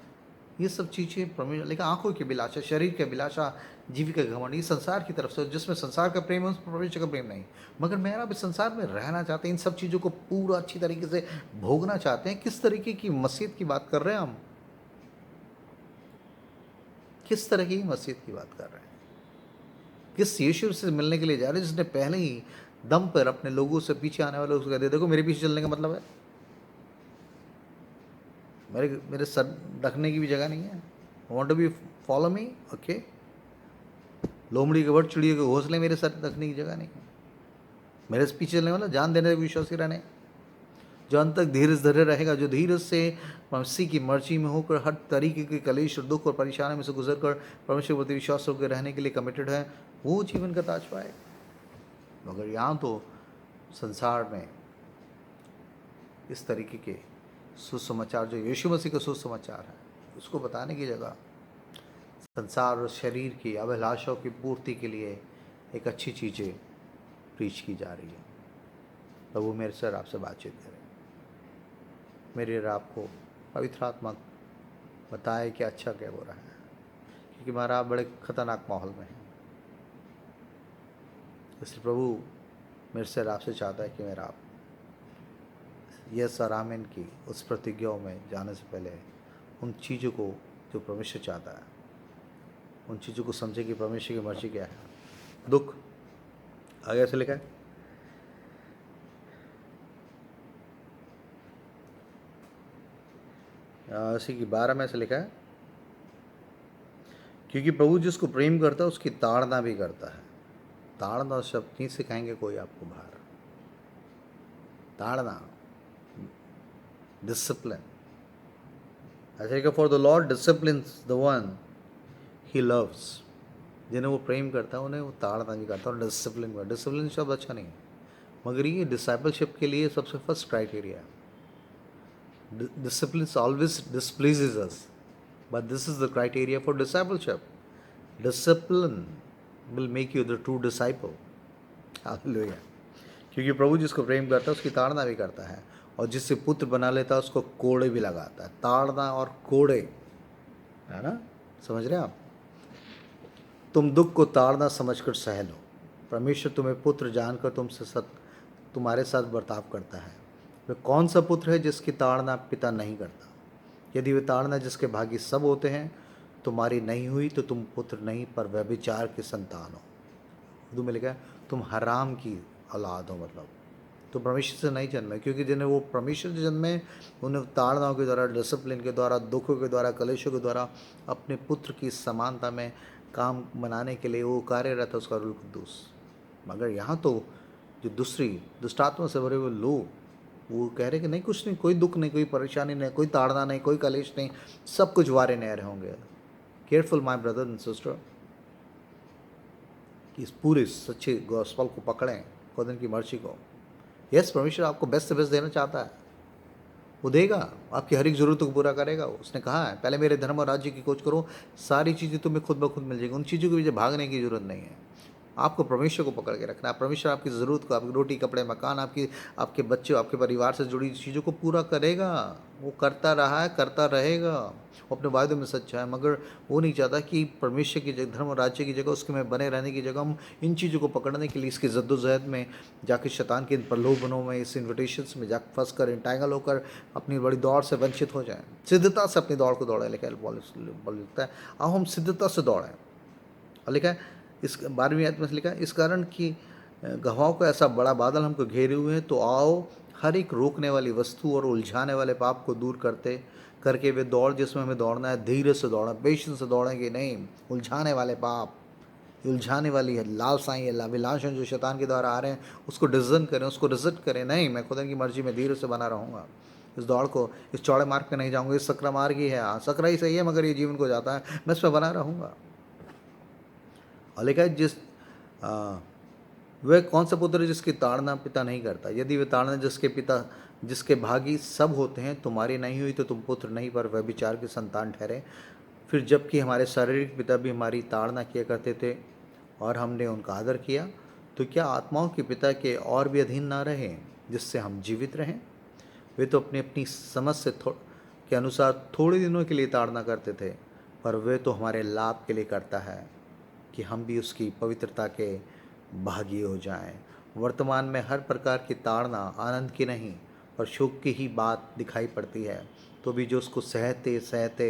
ये सब चीज़ें परमेश्वर, लेकिन आंखों की अभिलाषा, शरीर की अभिलाषा, जीविका घमंड, ये संसार की तरफ से, जिसमें संसार का प्रेम है उसमें परमेश्वर का प्रेम नहीं। मगर मेरा भी संसार में रहना चाहते हैं, इन सब चीज़ों को पूरा अच्छी तरीके से भोगना चाहते हैं। किस तरीके की मसीहत की बात कर रहे हैं हम? किस तरह की मसीहत की बात कर रहे हैं? किस यीशु से मिलने के लिए जा रहे हैं जिसने पहले ही दम पर अपने लोगों से, पीछे आने वाले लोगों से कह दिया, देखो मेरे पीछे चलने का मतलब है मेरे सर रखने की भी जगह नहीं है। Want to be follow me, okay. लोमड़ी के वर्ड, चिड़ियों के घोंसले, मेरे सर रखने की जगह नहीं है। मेरे से पीछे चलने वाला जान देने विश्वासी रहने, जो अंत तक धीरज धरे रहेगा, जो धीरज से मसीह की मर्जी में होकर हर तरीके के कलेश और दुख और परेशानी में से गुजर कर परमेश्वर के प्रति विश्वास होकर रहने के लिए कमिटेड है, वो जीवन का ताज पाए। मगर यहाँ तो संसार में इस तरीके के सुसमाचार, जो यीशु मसीह का सुसमाचार है, उसको बताने की जगह संसार और शरीर की अभिलाषाओं की पूर्ति के लिए एक अच्छी चीज़ें प्रीच की जा रही है। प्रभु मेरे सर आपसे बातचीत करें, मेरे और आपको पवित्र आत्मा बताए कि अच्छा क्या हो रहा है, क्योंकि हमारा आप बड़े खतरनाक माहौल में है। इसलिए प्रभु मेरे से आपसे चाहता है कि मेरा आप यस और आमीन की उस प्रतिज्ञाओं में जाने से पहले उन चीज़ों को जो परमेश्वर चाहता है, उन चीज़ों को समझे कि परमेश्वर की मर्जी क्या है। दुख आगे से लिखा है, इसी की 12 में से लिखा है, क्योंकि प्रभु जिसको प्रेम करता है उसकी ताड़ना भी करता है। ताड़ना शब्द नहीं सिखाएंगे कोई आपको बाहर। ताड़ना, डिसिप्लिन, ऐसे कि for the Lord disciplines the one he loves. जिन्हें वो प्रेम करता है उन्हें वो ताड़ना भी करता है। और डिसिप्लिन शब्द अच्छा नहीं है, मगर ये डिसाइपलशिप के लिए सबसे फर्स्ट क्राइटेरिया है। Discipline always displeases us, but this is the criteria for discipleship. Discipline will make you the true disciple. Hallelujah. क्योंकि प्रभु जिसको प्रेम करता है उसकी ताड़ना भी करता है, और जिससे पुत्र बना लेता है उसको कोड़े भी लगाता है। ताड़ना और कोड़े, है ना, समझ रहे हैं आप? तुम दुख को ताड़ना समझकर सह लो। परमेश्वर तुम्हें पुत्र जानकर तुम्हारे साथ बर्ताव करता है। वह कौन सा पुत्र है जिसकी ताड़ना पिता नहीं करता? यदि वे ताड़ना जिसके भागी सब होते हैं तुम्हारी नहीं हुई तो तुम पुत्र नहीं पर व्यभिचार के संतान हो। उर्दू में लिखा है तुम हराम की औलाद हो, मतलब तो परमेश्वर से नहीं जन्मे। क्योंकि जिन्हें वो परमेश्वर से जन्मे उन्हें ताड़नाओं के द्वारा, डिसिप्लिन के द्वारा, दुखों के द्वारा, कलेशों के द्वारा अपने पुत्र की समानता में काम बनाने के लिए वो कार्यरत है उसका रूल कुद्दूस। मगर यहाँ तो जो दूसरी दुष्टात्मा से भरे हुए लोग वो कह रहे कि नहीं, कुछ नहीं, कोई दुख नहीं, कोई परेशानी नहीं, कोई ताड़ना नहीं, कोई कलेश नहीं, सब कुछ वारे नहर होंगे। Careful my brother and sister कि इस पूरे सच्चे गॉस्पेल को पकड़ें, खुदा की मर्जी को। यस, परमेश्वर आपको बेस्ट से बेस्ट देना चाहता है, वो देगा, आपकी हर एक ज़रूरतों को पूरा करेगा। उसने कहा है पहले मेरे धर्म और राज्य की खोज करो, सारी चीज़ें तुम्हें खुद ब खुद मिल जाएगी। उन चीज़ों के पीछे भागने की जरूरत नहीं है। आपको परमेश्वर को पकड़ के रखना है। परमेश्वर आपकी ज़रूरत को, आपकी रोटी कपड़े मकान, आपके बच्चे, आपके परिवार से जुड़ी चीज़ों को पूरा करेगा। वो करता रहा है, करता रहेगा। वो अपने वायदों में सच्चा है, मगर वो नहीं चाहता कि परमेश्वर की जगह, धर्म और राज्य की जगह, उसके में बने रहने की जगह हम इन चीज़ों को पकड़ने के लिए इसकी जद्दोजहद में जाके शैतान के इन प्रलोभनों में, इस इन्विटेशंस में जाकर फंस कर, इंटैंगल होकर अपनी बड़ी दौड़ से वंचित हो जाएं। सिद्धता से अपनी दौड़ को दौड़ें, लिखता है आओ हम सिद्धता से दौड़ें। और लिखा है इस 12वीं आयत में लिखा है, इस कारण कि गवाहों का ऐसा बड़ा बादल हमको घेरे हुए हैं, तो आओ हर एक रोकने वाली वस्तु और उलझाने वाले पाप को दूर करके वे दौड़ जिसमें हमें दौड़ना है, धीरे से दौड़ें, पेशेंस से दौड़ेंगे नहीं। उलझाने वाले पाप, उलझाने वाली है लालसाएं, ये अभिलाषण जो शैतान के द्वारा आ रहे हैं, उसको डिज़न करें, उसको रिजेक्ट करें। नहीं, मैं खुदा की मर्जी में धीरे से बना रहूँगा। इस दौड़ को, इस चौड़े मार्ग पे नहीं जाऊँगा, इस सकरा मार्ग ही है। हाँ, सकरा ही सही है, मगर ये जीवन को जाता है, मैं इस पर बना रहूँगा। और लिखा है वह कौन सा पुत्र है जिसकी ताड़ना पिता नहीं करता? यदि वे ताड़ना जिसके भागी सब होते हैं तुम्हारी नहीं हुई, तो तुम पुत्र नहीं पर व्यभिचार की संतान ठहरे। फिर जबकि हमारे शारीरिक पिता भी हमारी ताड़ना किया करते थे और हमने उनका आदर किया, तो क्या आत्माओं के पिता के और भी अधीन ना रहें, जिससे हम जीवित रहें? वे तो अपनी अपनी समझ के अनुसार थोड़े दिनों के लिए ताड़ना करते थे, पर वे तो हमारे लाभ के लिए करता है कि हम भी उसकी पवित्रता के भागी हो जाएं। वर्तमान में हर प्रकार की ताड़ना आनंद की नहीं और शोक की ही बात दिखाई पड़ती है, तो भी जो उसको सहते सहते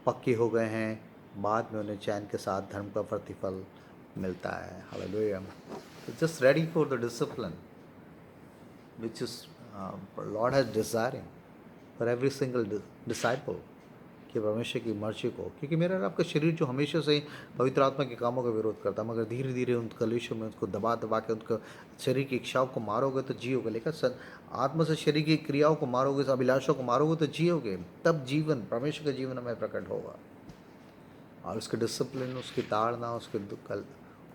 पक्के हो गए हैं, बाद में उन्हें चैन के साथ धर्म का प्रतिफल मिलता है। Hallelujah. Just ready for the discipline which is Lord has desiring for every single disciple, कि परमेश्वर की मर्जी को, क्योंकि मेरा और आपका शरीर जो हमेशा से पवित्र आत्मा के कामों का विरोध करता है, मगर धीरे धीरे उन कलेशों में उसको दबा दबा के उनका शरीर की इच्छाओं को मारोगे तो जियोगे। लेकिन आत्मा से शरीर की क्रियाओं को मारोगे, अभिलाषों को मारोगे तो जियोगे। तब जीवन, परमेश्वर का जीवन हमें प्रकट होगा। और उसके डिसिप्लिन, उसकी ताड़ना,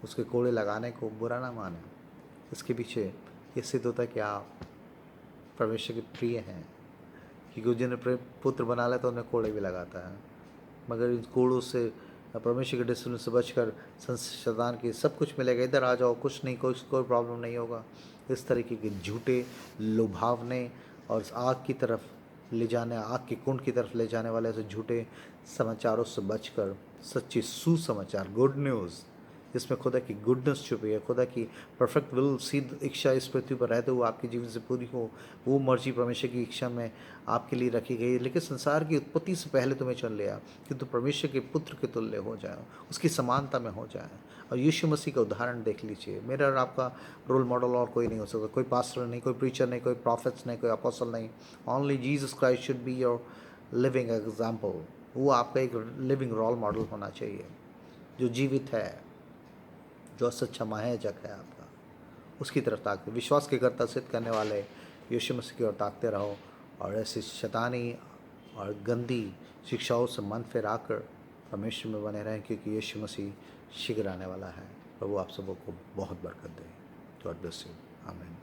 उसके कोड़े लगाने को बुरा ना माने। इसके पीछे ये सिद्ध होता है कि आप परमेश्वर के प्रिय हैं, क्योंकि जिन्हें पुत्र बना लेता है उन्हें कोड़े भी लगाता है। मगर इन कोड़ों से, परमेश्वर के डिसिप्लिन से बचकर शैतान की सब कुछ मिलेगा, इधर आ जाओ, कुछ नहीं, कोई प्रॉब्लम नहीं होगा। इस तरीके के झूठे, लुभावने और आग की तरफ ले जाने, आग के कुंड की तरफ ले जाने वाले ऐसे झूठे समाचारों से बचकर सच्ची सुसमाचार, गुड न्यूज़, जिसमें खुदा की गुडनेस छुपी है, खुदा की परफेक्ट विल, सिद्ध इच्छा इस पृथ्वी पर रहते हुए आपके जीवन से पूरी हो, वो मर्जी परमेश्वर की इच्छा में आपके लिए रखी गई है। लेकिन संसार की उत्पत्ति से पहले तुम्हें चुन लिया कि तुम परमेश्वर के पुत्र के तुल्य हो जाए, उसकी समानता में हो जाए। और यीशु मसीह का उदाहरण देख लीजिए। मेरा और आपका रोल मॉडल और कोई नहीं हो सकता, कोई पास्टर नहीं, कोई प्रीचर नहीं, कोई प्रॉफिट्स नहीं, कोई अपोस्टल नहीं। Only Jesus Christ should be your living example. वो आपका एक लिविंग रोल मॉडल होना चाहिए, जो जीवित है, जो सच्चा महायाजक है आपका, उसकी तरफ ताकते, विश्वास के कर्ता सिद्ध करने वाले यीशु मसीह की ओर ताकते रहो, और ऐसी शैतानी और गंदी शिक्षाओं से मन फिराकर परमेश्वर में बने रहें, क्योंकि यीशु मसीह शीघ्र आने वाला है। प्रभु आप सबों को बहुत बरकत दे। God bless you. आमीन।